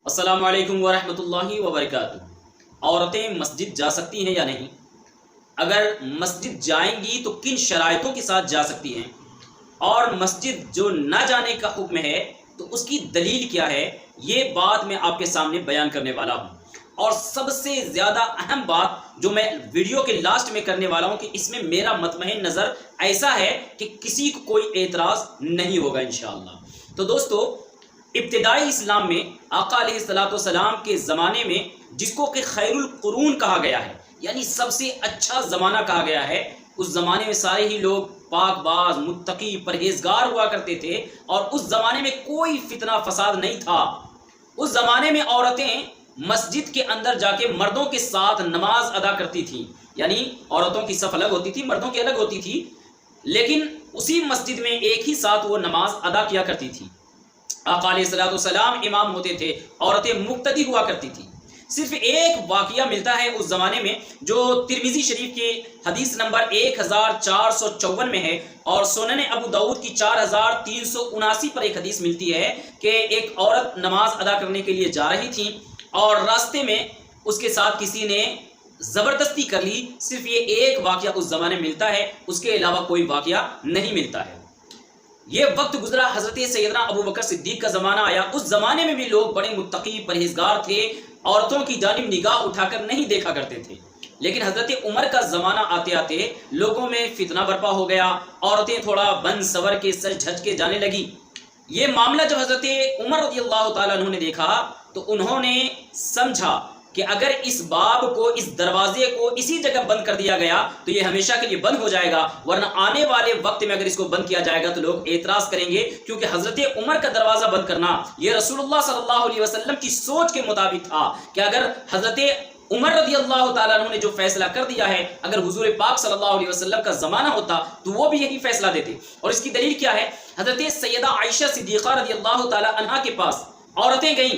अस्सलाम वालेकुम वरहमतुल्लाहि वबरकातुहू। औरतें मस्जिद जा सकती हैं या नहीं? अगर मस्जिद जाएंगी तो किन शराइतों के साथ जा सकती हैं? और मस्जिद जो ना जाने का हुक्म है तो उसकी दलील क्या है, ये बात मैं आपके सामने बयान करने वाला हूँ। और सबसे ज़्यादा अहम बात जो मैं वीडियो के लास्ट में करने वाला हूँ कि इसमें मेरा मतमईन नज़र ऐसा है कि किसी को कोई एतराज़ नहीं होगा इंशाअल्लाह। तो दोस्तों, इब्तिदाई इस्लाम में आका अलैहिस्सलाम के ज़माने में जिसको कि खैरुल कुरून कहा गया है, यानी सबसे अच्छा ज़माना कहा गया है, उस ज़माने में सारे ही लोग पाकबाज, मुत्तकी, परहेजगार हुआ करते थे। और उस ज़माने में कोई फितना फसाद नहीं था। उस ज़माने में औरतें मस्जिद के अंदर जाके मर्दों के साथ नमाज अदा करती थी, यानी औरतों की सफ़ अलग होती थी, मर्दों की अलग होती थी, लेकिन उसी मस्जिद में एक ही साथ वो नमाज अदा किया करती थी। आका अलैहिस्सलाम इमाम होते थे, औरतें मुक्तदी हुआ करती थी। सिर्फ एक वाक़या मिलता है उस ज़माने में जो तिरमिज़ी शरीफ के हदीस नंबर 1454 में है, और सुनन अबू दाऊद की 4379 पर एक हदीस मिलती है कि एक औरत नमाज अदा करने के लिए जा रही थी और रास्ते में उसके साथ किसी ने ज़बरदस्ती कर ली। सिर्फ ये एक वाक़या उस ज़माने में मिलता है, उसके अलावा कोई वाक़या नहीं मिलता है। ये वक्त गुजरा, हज़रत सैयदना अबू बकर सिद्दीक़ का ज़माना आया। उस ज़माने में भी लोग बड़े मुत्तकी परहेजगार थे, औरतों की जानिब निगाह उठाकर नहीं देखा करते थे। लेकिन हज़रत उमर का ज़माना आते आते लोगों में फितना बर्पा हो गया, औरतें थोड़ा बन सवर के सज झज के जाने लगी। ये मामला जब हज़रत उमर रज़ियल्लाहु ताला अन्हु ने देखा तो उन्होंने समझा कि अगर इस बाब को, इस दरवाजे को इसी जगह बंद कर दिया गया तो ये हमेशा के लिए बंद हो जाएगा, वरना आने वाले वक्त में अगर इसको बंद किया जाएगा तो लोग एतराज़ करेंगे। क्योंकि हज़रत उमर का दरवाज़ा बंद करना ये रसूलुल्लाह सल्लल्लाहु अलैहि वसल्लम की सोच के मुताबिक था कि अगर हज़रत उमर रज़ियल्लाहु ताला अन्हु ने जो फैसला कर दिया है, अगर हुजूर पाक सल्लल्लाहु अलैहि वसल्लम का ज़माना होता तो वो भी यही फैसला देते। और इसकी दलील क्या है? हज़रत सैयदा आयशा सिद्दीक़ा रज़ियल्लाहु ताला अन्हा के पास औरतें गईं,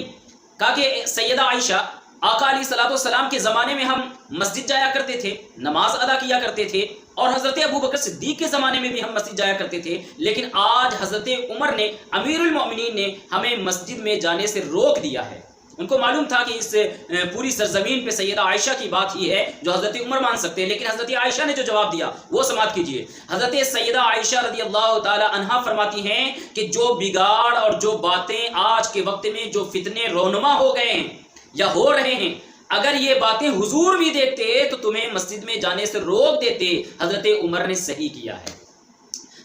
कहा कि सैयदा आयशा, आका अलैहिस्सलाम के ज़माने में हम मस्जिद जाया करते थे, नमाज अदा किया करते थे, और हज़रत अबू बकर सिद्दीक़ के ज़माने में भी हम मस्जिद जाया करते थे, लेकिन आज हज़रत उमर ने, अमीरुल मोमिनीन ने हमें मस्जिद में जाने से रोक दिया है। उनको मालूम था कि इस पूरी सरजमीन पे सैयदा आयशा की बात ही है जो हज़रत उमर मान सकते हैं, लेकिन हज़रत आयशा ने जो जवाब दिया वो समाप्त कीजिए। हज़रत सैयदा आयशा रज़ियल्लाहु ताला अन्हा फरमाती हैं कि जो बिगाड़ और जो बातें आज के वक्त में, जो फितने रोनुमा हो गए हैं या हो रहे हैं, अगर ये बातें हुजूर भी देखते तो तुम्हें मस्जिद में जाने से रोक देते। हज़रत उमर ने सही किया है।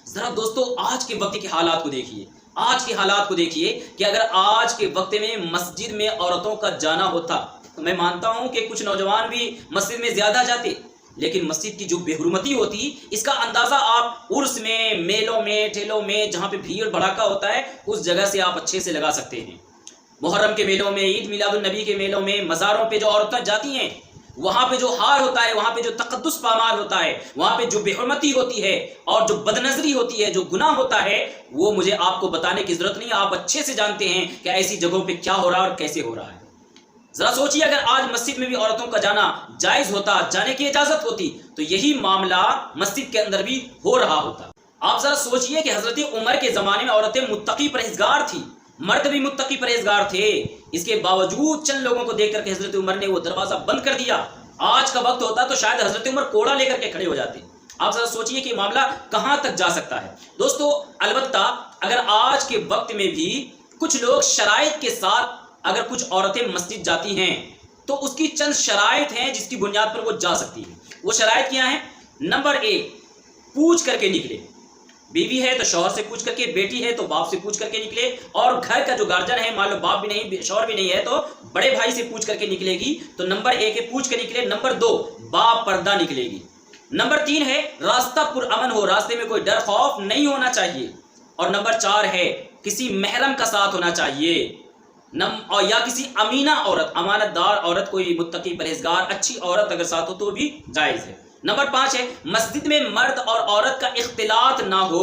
ज़रा दोस्तों, आज के वक्त के हालात को देखिए, आज के हालात को देखिए कि अगर आज के वक्त में मस्जिद में औरतों का जाना होता तो मैं मानता हूं कि कुछ नौजवान भी मस्जिद में ज़्यादा जाते, लेकिन मस्जिद की जो बेहुरमती होती इसका अंदाज़ा आप उर्स में, मेलों में, ठेलों में, जहाँ पे भीड़ भड़ाका होता है उस जगह से आप अच्छे से लगा सकते हैं। मुहर्रम के मेलों में, ईद मिलादुन नबी के मेलों में, मज़ारों पे जो औरतें जाती हैं, वहाँ पे जो हार होता है, वहाँ पे जो तक़द्दुस पामाल होता है, वहाँ पे जो बेहुरमती होती है और जो बदनज़री होती है, जो गुनाह होता है, वो मुझे आपको बताने की ज़रूरत नहीं, आप अच्छे से जानते हैं कि ऐसी जगहों पे क्या हो रहा है और कैसे हो रहा है। ज़रा सोचिए, अगर आज मस्जिद में भी औरतों का जाना जायज़ होता, जाने की इजाज़त होती, तो यही मामला मस्जिद के अंदर भी हो रहा होता। आप ज़रा सोचिए कि हज़रत उमर के ज़माने में औरतें मुत्तकी परहेज़गार थी, मर्द भी मुत्तकी परहेजगार थे, इसके बावजूद चंद लोगों को देख करके हज़रत उमर ने वो दरवाज़ा बंद कर दिया। आज का वक्त होता तो शायद हज़रत उमर कोड़ा लेकर के खड़े हो जाते। आप ज़रा सोचिए कि मामला कहाँ तक जा सकता है। दोस्तों, अलबत्ता अगर आज के वक्त में भी कुछ लोग शराइत के साथ अगर कुछ औरतें मस्जिद जाती हैं तो उसकी चंद शराइत हैं जिसकी बुनियाद पर वो जा सकती है। वो शराइत क्या हैं? नंबर 1, पूछ करके निकले। बीवी है तो शौहर से पूछ करके, बेटी है तो बाप से पूछ करके निकले, और घर का जो गार्जियन है, मान लो बाप भी नहीं, शौहर भी नहीं है, तो बड़े भाई से पूछ करके निकलेगी। तो नंबर 1 है पूछ के निकले। नंबर 2, बापर्दा निकलेगी। नंबर 3 है रास्ता पुरअमन हो, रास्ते में कोई डर खौफ नहीं होना चाहिए। और नंबर 4 है किसी महरम का साथ होना चाहिए, और या किसी अमीना औरत, अमानतदार औरत, कोई मुत्तकी परहेजगार अच्छी औरत अगर साथ हो तो भी जायज़ है। नंबर 5 है मस्जिद में मर्द और औरत का इख्तिलात ना हो,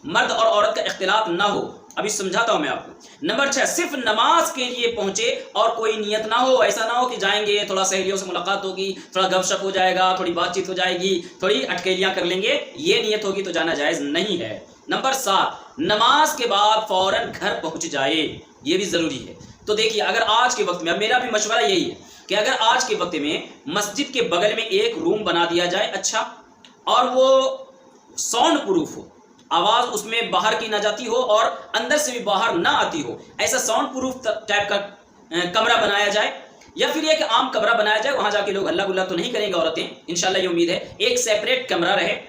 मर्द और औरत का इख्तिलात ना हो। अभी समझाता हूं मैं आपको। नंबर 6, सिर्फ नमाज के लिए पहुंचे और कोई नियत ना हो, ऐसा ना हो कि जाएंगे, थोड़ा सहेलियों से मुलाकात होगी, थोड़ा गपशप हो जाएगा, थोड़ी बातचीत हो जाएगी, थोड़ी अटकेलियां कर लेंगे, ये नियत होगी तो जाना जायज़ नहीं है। नंबर 7, नमाज के बाद फौरन घर पहुंच जाए, ये भी ज़रूरी है। تو دیکھیے اگر آج کے وقت میں، اب میرا بھی مشورہ یہی ہے کہ اگر آج کے وقت میں مسجد کے بغل میں ایک روم بنا دیا جائے اچھا، اور وہ ساؤنڈ پروف ہو، آواز اس میں باہر کی نہ جاتی ہو اور اندر سے بھی باہر نہ آتی ہو، ایسا ساؤنڈ پروف ٹائپ کا کمرہ بنایا جائے، یا پھر یہ کہ عام کمرہ بنایا جائے، وہاں جا کے لوگ ہلہ گلا تو نہیں کریں گے عورتیں، انشاءاللہ یہ امید ہے، ایک سیپریٹ کمرہ رہے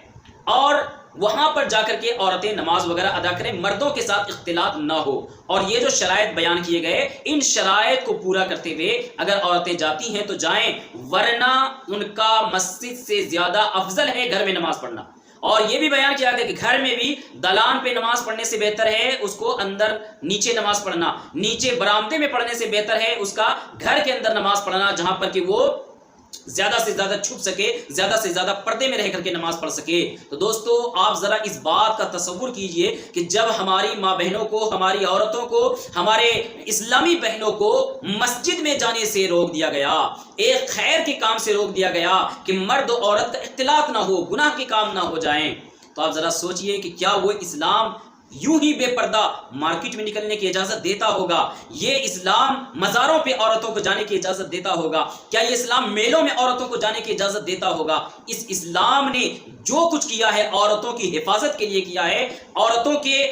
اور وہاں پر جا کر کے عورتیں نماز وغیرہ ادا کریں، مردوں کے ساتھ اختلاط نہ ہو، اور یہ جو شرائط بیان کیے گئے ان شرائط کو پورا کرتے ہوئے اگر عورتیں جاتی ہیں تو جائیں، ورنہ ان کا مسجد سے زیادہ افضل ہے گھر میں نماز پڑھنا۔ اور یہ بھی بیان کیا گیا کہ گھر میں بھی دلان پہ نماز پڑھنے سے بہتر ہے اس کو اندر نیچے نماز پڑھنا، نیچے برآمدے میں پڑھنے سے بہتر ہے اس کا گھر کے اندر نماز پڑھنا، جہاں پر کہ وہ زیادہ سے زیادہ چھپ سکے، زیادہ سے زیادہ پردے میں رہ کر کے نماز پڑھ سکے۔ تو دوستو آپ ذرا اس بات کا تصور کیجئے کہ جب ہماری ماں بہنوں کو، ہماری عورتوں کو، ہمارے اسلامی بہنوں کو مسجد میں جانے سے روک دیا گیا، ایک خیر کے کام سے روک دیا گیا کہ مرد و عورت کا اختلاط نہ ہو، گناہ کے کام نہ ہو جائیں، تو آپ ذرا سوچئے کہ کیا وہ اسلام یوں ہی بے پردہ مارکیٹ میں نکلنے کی اجازت دیتا ہوگا؟ یہ اسلام مزاروں پہ عورتوں کو جانے کی اجازت دیتا ہوگا؟ کیا یہ اسلام میلوں میں عورتوں کو جانے کی اجازت دیتا ہوگا؟ اس اسلام نے جو کچھ کیا ہے عورتوں کی حفاظت کے لیے کیا ہے، عورتوں کے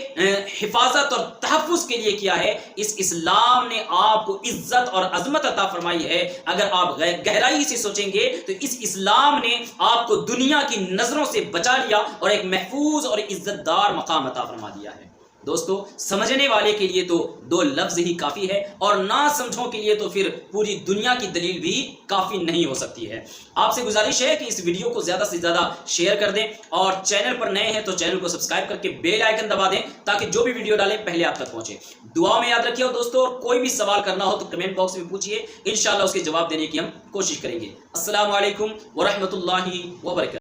حفاظت اور تحفظ کے لیے کیا ہے، اس اسلام نے آپ کو عزت اور عظمت عطا فرمائی ہے۔ اگر آپ گہرائی سے سوچیں گے تو اس اسلام نے آپ کو دنیا کی نظروں سے بچا لیا اور ایک محفوظ اور عزت دار مقام عطا فرما دیا ہے۔ دوستو سمجھنے والے کے لیے تو دو لفظ ہی کافی ہے، اور نہ سمجھوں کے لیے تو پھر پوری دنیا کی دلیل بھی کافی نہیں ہو سکتی ہے۔ آپ سے گزارش ہے کہ اس ویڈیو کو زیادہ سے زیادہ شیئر کر دیں، اور چینل پر نئے ہیں تو چینل کو سبسکرائب کر کے بیل آئیکن دبا دیں تاکہ جو بھی ویڈیو ڈالیں پہلے آپ تک پہنچے۔ دعا میں یاد رکھیے دوستو، اور کوئی بھی سوال کرنا ہو تو کمنٹ باکس میں پوچھیے، انشاءاللہ اس کے جواب دینے کی ہم کوشش کریں گے۔ السلام علیکم ورحمۃ اللہ وبرکاتہ۔